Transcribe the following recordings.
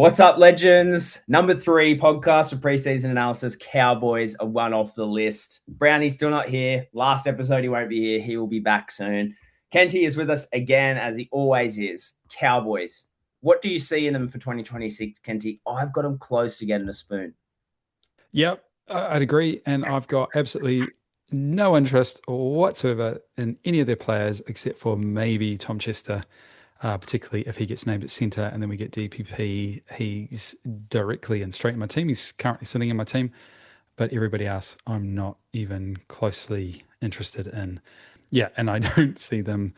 What's up, legends? Number 3 podcast for preseason analysis. Cowboys are one off the list. Brownie's still not here. Last episode, he won't be here. He will be back soon. Kenty is with us again, as he always is. Cowboys. What do you see in them for 2026, Kenty? I've got them close to getting a spoon. Yep, I'd agree. And I've got absolutely no interest whatsoever in any of their players except for maybe Tom Chester, particularly if he gets named at centre and then we get DPP. He's directly and straight in my team. He's currently sitting in my team, but everybody else I'm not even closely interested in. Yeah, and I don't see them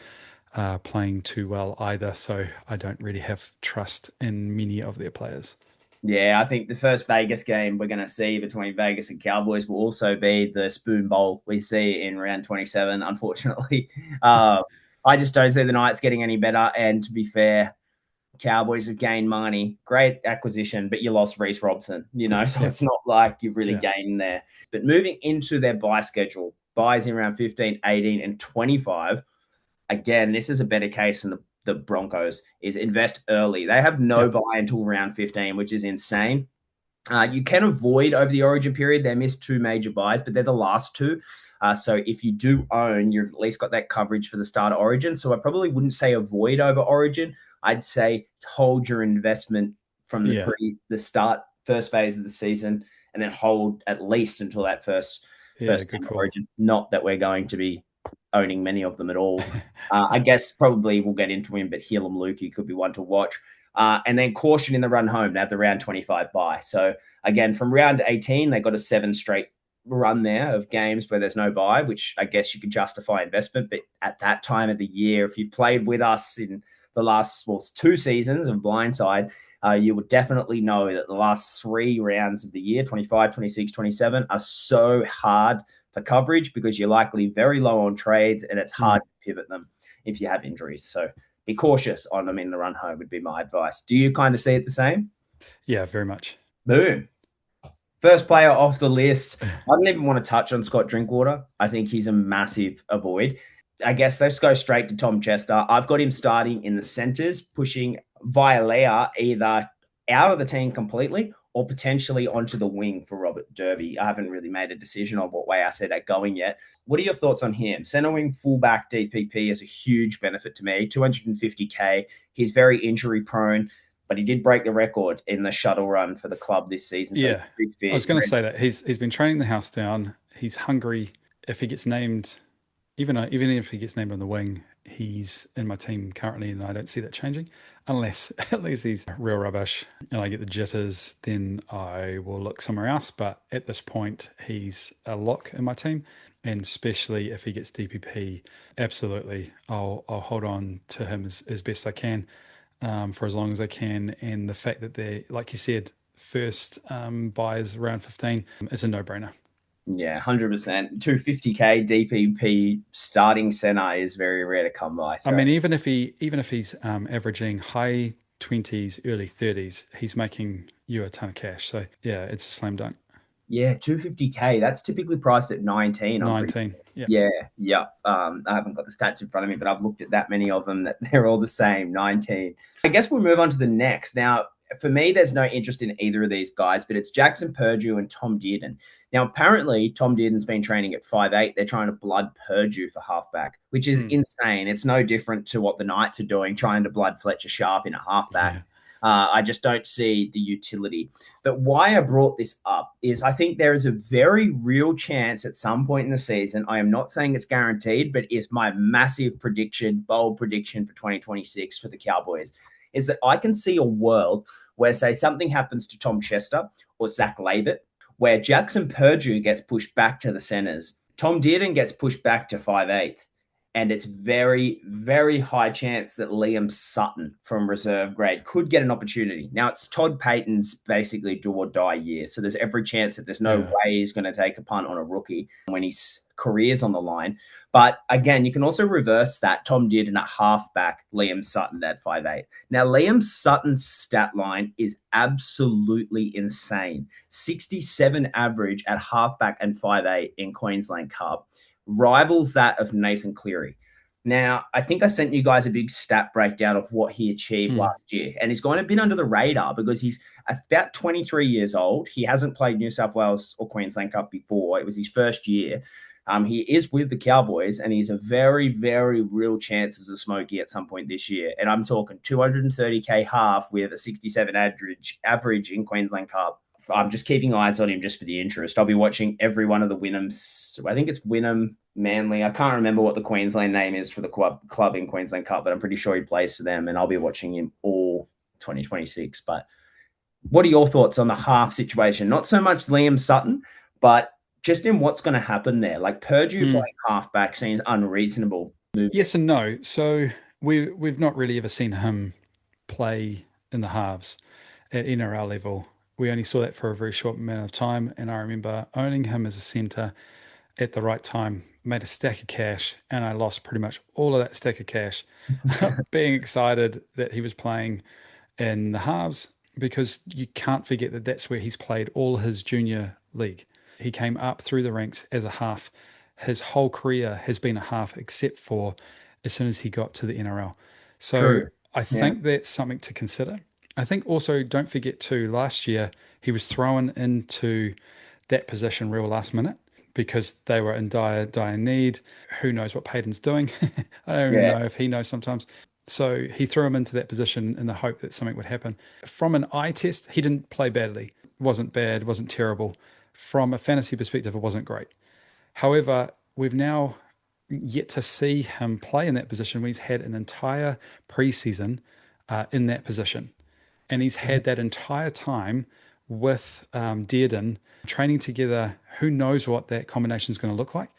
playing too well either. So I don't really have trust in many of their players. Yeah, I think the first Vegas game we're going to see between Vegas and Cowboys will also be the Spoon Bowl we see in round 27, unfortunately. I just don't see the Knights getting any better. And to be fair, Cowboys have gained money. Great acquisition, but you lost Reece Robson, so Yeah, it's not like you've really yeah, gained there. But moving into their buy schedule, buys in round 15, 18, and 25, again, this is a better case than the Broncos, is invest early. They have yeah. no buy until round 15, which is insane. You can avoid over the origin period. They missed 2 major buys, but they're the last 2. So if you do own, you've at least got that coverage for the start of origin. So I probably wouldn't say avoid over origin. I'd say hold your investment from Yeah. the start first phase of the season, and then hold at least until that Yeah, first good game of call. origin. Not that we're going to be owning many of them at all. I guess probably we'll get into him, but Helam Lukey could be one to watch. And then caution in the run home. They have the round 25 bye. So again, from round 18, they got a 7 straight run there of games where there's no bye, which I guess you could justify investment. But at that time of the year, if you've played with us in the last 2 seasons of Blindside, you would definitely know that the last 3 rounds of the year, 25, 26, 27, are so hard for coverage because you're likely very low on trades and it's Mm. hard to pivot them if you have injuries. So be cautious on them in the run home would be my advice. Do you kind of see it the same? Yeah, very much. Boom. First player off the list. I don't even want to touch on Scott Drinkwater. I think he's a massive avoid. I guess let's go straight to Tom Chester. I've got him starting in the centers, pushing Vialea either out of the team completely or potentially onto the wing for Robert Derby. I haven't really made a decision on what way I see that going yet. What are your thoughts on him? Center wing fullback DPP is a huge benefit to me. 250K. He's very injury prone, but he did break the record in the shuttle run for the club this season. So he's Yeah, pretty I was fit. going to say that he's been training the house down. He's hungry. If he gets named, even if he gets named on the wing, he's in my team currently, and I don't see that changing unless unless he's real rubbish and I get the jitters. Then I will look somewhere else. But at this point, he's a lock in my team, and especially if he gets DPP, absolutely, I'll hold on to him as best I can. For as long as I can. And the fact that they're, like you said, first buys around 15 is a no brainer. Yeah, 100%. 250K DPP starting center is very rare to come by. I So mean, even if he's averaging high 20s, early 30s, he's making you a ton of cash. So yeah, it's a slam dunk. yeah, 250K. That's typically priced at 19. I'm pretty 19. Yeah. Yeah, yeah. I haven't got the stats in front of me, but I've looked at that many of them that they're all the same, 19. I guess we'll move on to the next. Now, for me, there's no interest in either of these guys, but it's Jackson Purdue and Tom Dearden. Now, apparently, Tom Dearden's been training at 5'8". They're trying to blood Purdue for halfback, which is Mm. insane. It's no different to what the Knights are doing, trying to blood Fletcher Sharp in a halfback. Yeah. I just don't see the utility. But why I brought this up is I think there is a very real chance at some point in the season. I am not saying it's guaranteed, but is my massive prediction, bold prediction for 2026 for the Cowboys, is that I can see a world where, say, something happens to Tom Chester or Zach Labert, where Jackson Purdue gets pushed back to the centers. Tom Dearden gets pushed back to 5'8", and it's very, very high chance that Liam Sutton from reserve grade could get an opportunity. Now, it's Todd Payton's basically do or die year, so there's every chance that there's no Yeah. way he's going to take a punt on a rookie when his career's on the line. But again, you can also reverse that. Tom did in a halfback, Liam Sutton at 5'8". Now, Liam Sutton's stat line is absolutely insane. 67 average at halfback and 5'8" in Queensland Cup rivals that of Nathan Cleary. Now, I think I sent you guys a big stat breakdown of what he achieved Mm. last year, and he's going a bit under the radar because he's about 23 years old. He hasn't played New South Wales or Queensland Cup before. It was his first year. He is with the Cowboys, and he's a very, very real chance as a Smoky at some point this year. And I'm talking 230K half with a 67 average in Queensland Cup. I'm just keeping eyes on him just for the interest. I'll be watching every one of the Wynnums. I think it's Wynnum Manly. I can't remember what the Queensland name is for the club in Queensland Cup, but I'm pretty sure he plays for them, and I'll be watching him all 2026. But what are your thoughts on the half situation? Not so much Liam Sutton, but just in what's going to happen there. Like Purdue Mm. playing halfback seems unreasonable. Yes and no. So we've not really ever seen him play in the halves at NRL level. We only saw that for a very short amount of time, and I remember owning him as a centre at the right time, made a stack of cash, and I lost pretty much all of that stack of cash, being excited that he was playing in the halves because you can't forget that that's where he's played all his junior league. He came up through the ranks as a half. His whole career has been a half, except for as soon as he got to the NRL. So True. I Yeah. think that's something to consider. I think also don't forget too, last year he was thrown into that position real last minute because they were in dire need. Who knows what Payton's doing? I don't even Yeah. know if he knows sometimes. So he threw him into that position in the hope that something would happen. From an eye test, he didn't play badly. Wasn't bad, wasn't terrible. From a fantasy perspective, it wasn't great. However, we've now yet to see him play in that position when he's had an entire preseason in that position. And he's had that entire time with Dearden training together. Who knows what that combination is going to look like?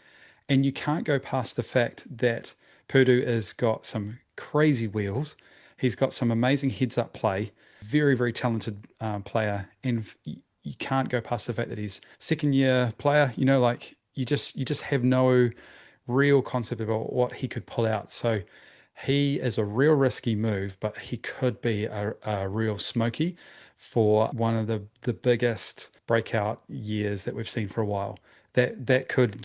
And you can't go past the fact that Purdue has got some crazy wheels. He's got some amazing heads up play, very, very talented player. And you can't go past the fact that he's second year player. You know, like you just have no real concept about what he could pull out. So he is a real risky move, but he could be a real smoky for one of the biggest breakout years that we've seen for a while. That could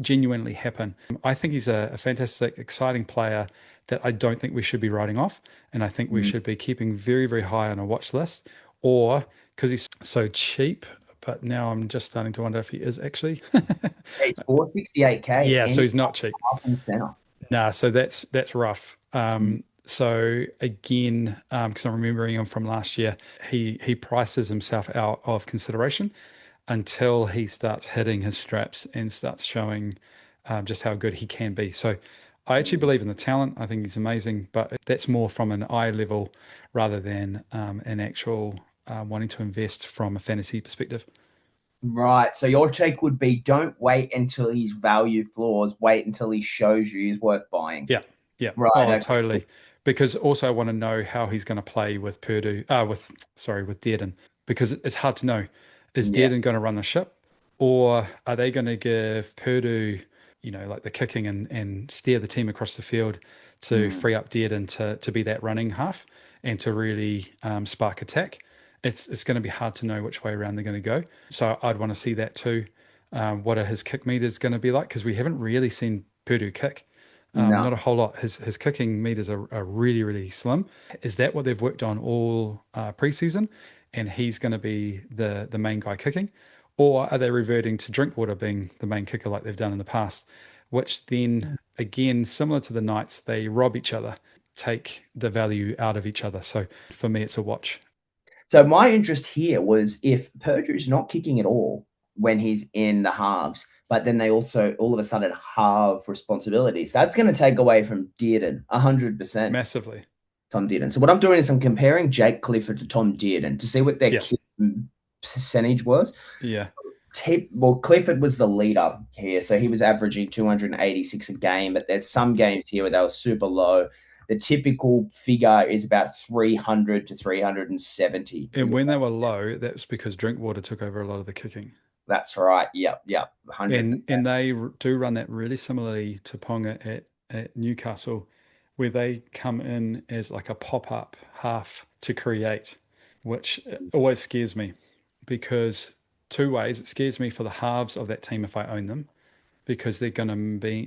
genuinely happen. I think he's a fantastic, exciting player that I don't think we should be writing off, and I think we Mm. should be keeping very, very high on a watch list. Or because he's so cheap, but now I'm just starting to wonder if he is actually. He's 468K Yeah, and so he's he's not cheap. half and center. Nah, so that's rough. Mm. So again, because I'm remembering him from last year, he prices himself out of consideration until he starts hitting his straps and starts showing just how good he can be. So I actually believe in the talent. I think he's amazing, but that's more from an eye level rather than an actual wanting to invest from a fantasy perspective. Right. So your take would be don't wait until his value floors, wait until he shows you he's worth buying. Yeah, yeah. Right. Oh, Okay. totally. Because also I want to know how he's going to play with Purdue, with Dearden, because it's hard to know. Is Yeah. Dearden going to run the ship, or are they going to give Purdue, like the kicking and steer the team across the field to Mm. free up Dearden to be that running half and to really spark attack? It's going to be hard to know which way around they're going to go. So I'd want to see that too. What are his kick meters going to be like? Because we haven't really seen Purdue kick. No. Not a whole lot. His kicking meters are really, really slim. Is that what they've worked on all preseason? And he's going to be the main guy kicking? Or are they reverting to Drinkwater being the main kicker like they've done in the past? Which then, again, similar to the Knights, they rob each other, take the value out of each other. So for me, it's a watch. So my interest here was if Purdue's not kicking at all when he's in the halves, but then they also all of a sudden halve responsibilities. That's going to take away from Dearden 100%. Massively. Tom Dearden. So what I'm doing is I'm comparing Jake Clifford to Tom Dearden to see what their Yeah. kick percentage was. Yeah. Well, Clifford was the leader here, so he was averaging 286 a game. But there's some games here where they were super low. The typical figure is about 300 to 370. And when they were low, that's because Drinkwater took over a lot of the kicking. That's right. Yep, yep, And 100%. and they do run that really similarly to Ponga at Newcastle, where they come in as like a pop-up half to create, which always scares me because two ways. It scares me for the halves of that team if I own them, because they're going to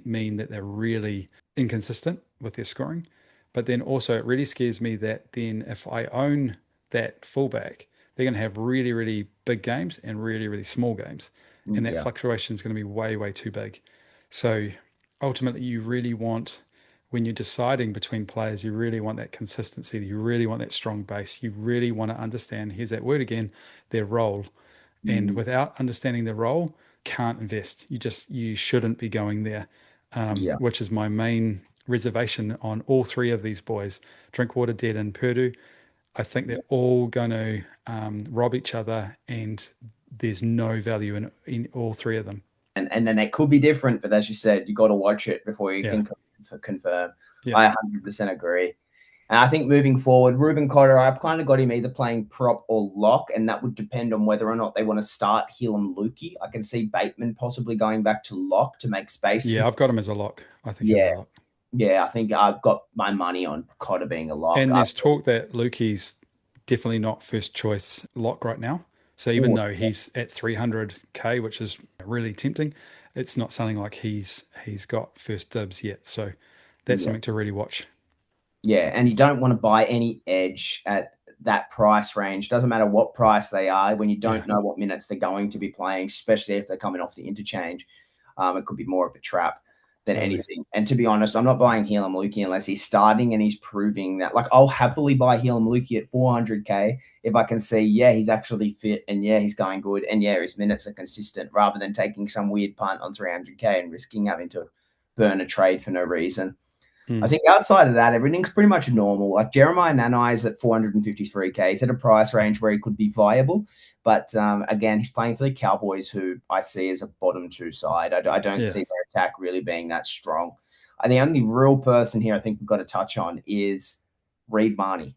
mean that they're really inconsistent with their scoring. But then also, it really scares me that then if I own that fullback, they're going to have really, really big games and really, really small games. And that Yeah. fluctuation is going to be way, way too big. So ultimately, you really want, when you're deciding between players, you really want that consistency. You really want that strong base. You really want to understand, here's that word again, their role. And Mm, without understanding their role, can't invest. You shouldn't be going there, yeah. which is my main reservation on all three of these boys, Drinkwater, Dead, and Purdue. I think they're all going to rob each other, and there's no value in all three of them. And then it could be different, but as you said, you got to watch it before you Yeah, can confirm. yeah, I 100% agree. And I think moving forward, Ruben Cotter, I've kind of got him either playing prop or lock, and that would depend on whether or not they want to start Helam Lukey. I can see Bateman possibly going back to lock to make space for. yeah. I've got him as a lock. I think he'll be Yeah, a lock. yeah. I think I've got my money on Cotter being a lock. And there's talk that Lukey's definitely not first choice lock right now. So even Ooh, though he's at 300k, which is really tempting, it's not sounding like he's got first dibs yet. So that's yeah, something to really watch. yeah. And you don't want to buy any edge at that price range. Doesn't matter what price they are when you Yeah, don't know what minutes they're going to be playing, especially if they're coming off the interchange. It could be more of a trap than totally. anything. And to be honest, I'm not buying Helam Lukey unless he's starting and he's proving that. Like, I'll happily buy Helam Lukey at 400k if I can see, yeah, he's actually fit and yeah, he's going good and yeah, his minutes are consistent, rather than taking some weird punt on 300k and risking having to burn a trade for no reason. I Mm, think outside of that, everything's pretty much normal. Like Jeremiah Nanai is at 453k. He's at a price range where he could be viable. But again, he's playing for the Cowboys, who I see as a bottom two side. I don't yeah, see their attack really being that strong. And the only real person here I think we've got to touch on is Reed Marnie.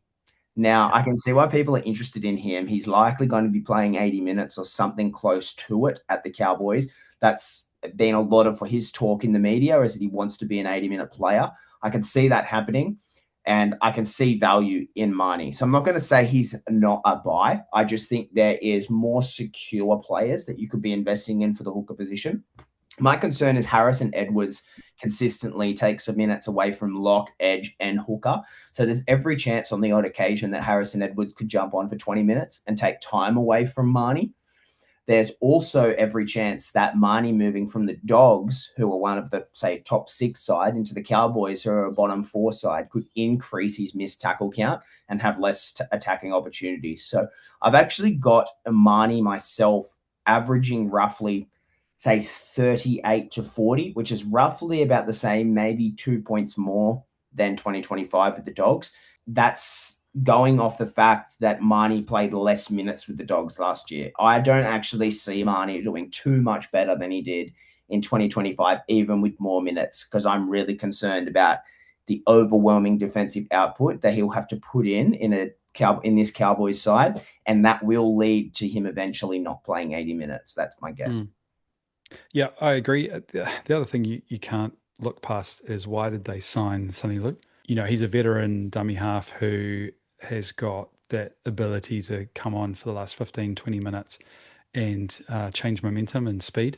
Now, yeah, I can see why people are interested in him. He's likely going to be playing 80 minutes or something close to it at the Cowboys. That's been a lot of his talk in the media, is that he wants to be an 80-minute player. I can see that happening, and I can see value in Marnie. So I'm not going to say he's not a buy. I just think there is more secure players that you could be investing in for the hooker position. My concern is Harrison Edwards consistently takes some minutes away from lock, edge, and hooker. So there's every chance on the odd occasion that Harrison Edwards could jump on for 20 minutes and take time away from Marnie. There's also every chance that Marnie moving from the Dogs, who are one of the, say, top 6 side, into the Cowboys, who are a bottom 4 side, could increase his missed tackle count and have less attacking opportunities. So I've actually got Marnie myself averaging roughly, say, 38 to 40, which is roughly about the same, maybe 2 points more than 2025 with the Dogs. That's going off the fact that Marnie played less minutes with the Dogs last year. I don't actually see Marnie doing too much better than he did in 2025, even with more minutes, because I'm really concerned about the overwhelming defensive output that he'll have to put in this Cowboys side, and that will lead to him eventually not playing 80 minutes. That's my guess. mm. Yeah, I agree. The other thing you can't look past is, why did they sign Sonny Luke? He's a veteran dummy half who has got that ability to come on for the last 15, 20 minutes and change momentum and speed.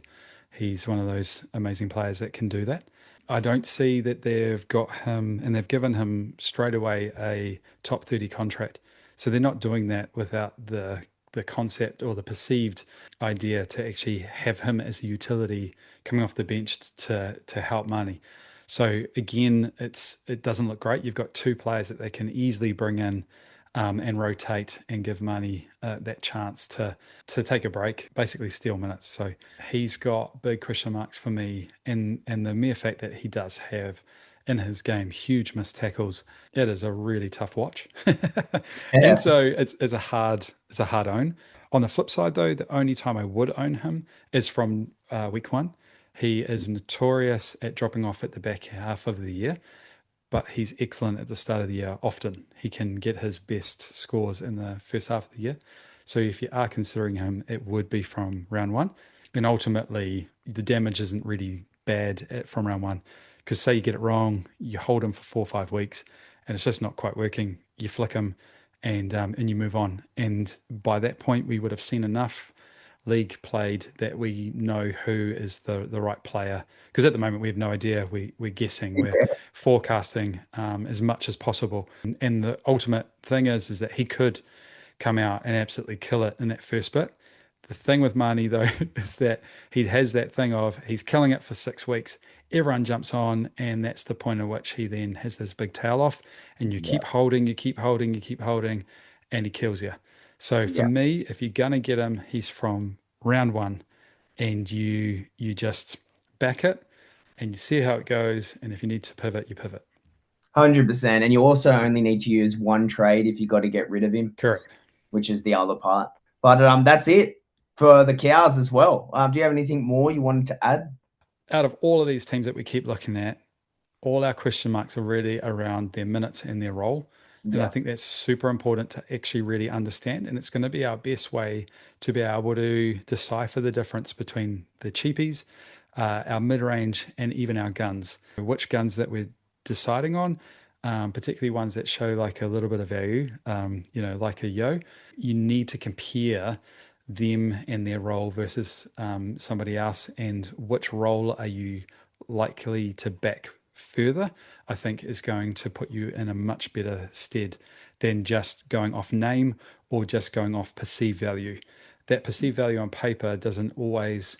He's one of those amazing players that can do that. I don't see that they've got him, and they've given him straight away a top 30 contract. So they're not doing that without the concept or the perceived idea to actually have him as a utility coming off the bench to help Marnie. So again, it doesn't look great. You've got two players that they can easily bring in and rotate and give Marnie that chance to take a break, basically steal minutes. So he's got big question marks for me, and the mere fact that he does have in his game huge missed tackles, it is a really tough watch. Yeah. And so it's a hard own. On the flip side, though, the only time I would own him is from week one. He is notorious at dropping off at the back half of the year, but he's excellent at the start of the year. Often he can get his best scores in the first half of the year. So if you are considering him, it would be from round one. And ultimately, the damage isn't really bad from round one, because say you get it wrong, you hold him for 4 or 5 weeks, and it's just not quite working. You flick him, and you move on. And by that point, we would have seen enough league played that we know who is the right player. Because at the moment we have no idea. We're guessing, we're forecasting as much as possible. And the ultimate thing is that he could come out and absolutely kill it in that first bit. The thing with Marnie, though, is that he has that thing of he's killing it for 6 weeks. Everyone jumps on, and that's the point at which he then has this big tail off, and you Yeah. keep holding, you keep holding, you keep holding, and he kills you. So for Yeah. me, if you're gonna get him, he's from round one, and you just back it, and you see how it goes, and if you need to pivot, you pivot. 100%. And you also only need to use one trade if you got to get rid of him, Correct. which is the other part. But that's it for the cows as well. Do you have anything more you wanted to add? Out of all of these teams that we keep looking at, all our question marks are really around their minutes and their role. And I Yeah. think that's super important to actually really understand. And it's going to be our best way to be able to decipher the difference between the cheapies, our mid range, and even our guns. Which guns that we're deciding on, particularly ones that show like a little bit of value, like a yo, you need to compare them and their role versus somebody else, and which role are you likely to back further, I think is going to put you in a much better stead than just going off name or just going off perceived value. That perceived value on paper doesn't always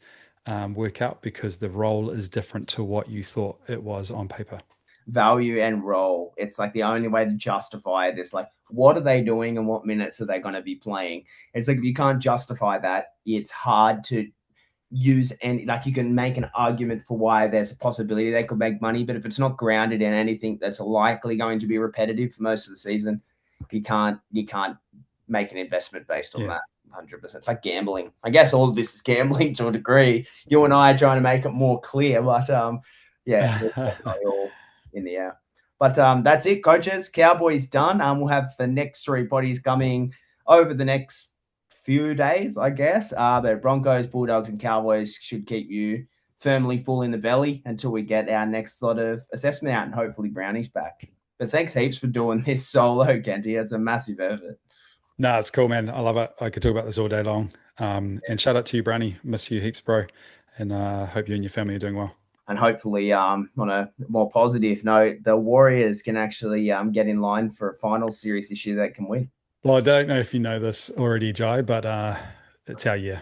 work out because the role is different to what you thought it was on paper. Value and role. It's like the only way to justify it is like, what are they doing and what minutes are they going to be playing? It's like if you can't justify that, it's hard to use any, like you can make an argument for why there's a possibility they could make money, but if it's not grounded in anything that's likely going to be repetitive for most of the season, you can't make an investment based on Yeah. that. 100%. It's like gambling. I guess all of this is gambling to a degree. You and I are trying to make it more clear, but yeah, it's definitely all in the air. But that's it, coaches. Cowboys done. We'll have the next three bodies coming over the next few days, I guess. But Broncos, Bulldogs, and Cowboys should keep you firmly full in the belly until we get our next lot of assessment out and hopefully Brownie's back. But thanks heaps for doing this solo, Kenty. It's a massive effort. No, it's cool, man. I love it. I could talk about this all day long. And shout out to you, Brownie. Miss you heaps, bro. And hope you and your family are doing well. And hopefully, on a more positive note, the Warriors can actually get in line for a final series this year that can win. Well, I don't know if you know this already, Jai, but it's our year.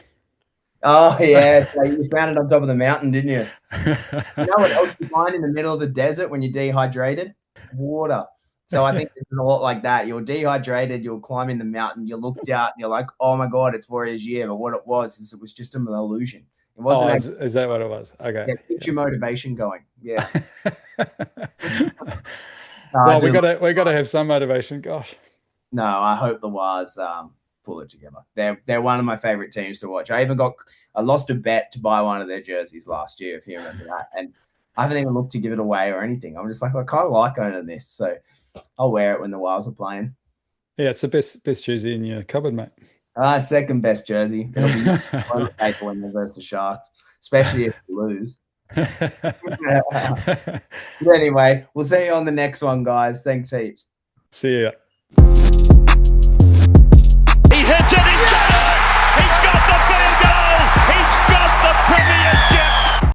Oh, yeah. So you found it on top of the mountain, didn't you? You know what else you find in the middle of the desert when you're dehydrated? Water. So I think it's a lot like that. You're dehydrated, you're climbing the mountain, you looked out and you're like, oh my God, it's Warriors year. But what it was is it was just an illusion. It wasn't is that what it was? Okay. Yeah, keeps your motivation going. Yeah. Well, we gotta have some motivation. Gosh. No, I hope the Wars pull it together. They're one of my favorite teams to watch. I lost a bet to buy one of their jerseys last year, if you remember that. And I haven't even looked to give it away or anything. I'm just like, I kind of like owning this. So I'll wear it when the Wars are playing. Yeah, it's the best jersey in your cupboard, mate. Second best jersey. It'll be on paper when they versus the Sharks, especially if we lose. But anyway, we'll see you on the next one, guys. Thanks heaps. See ya.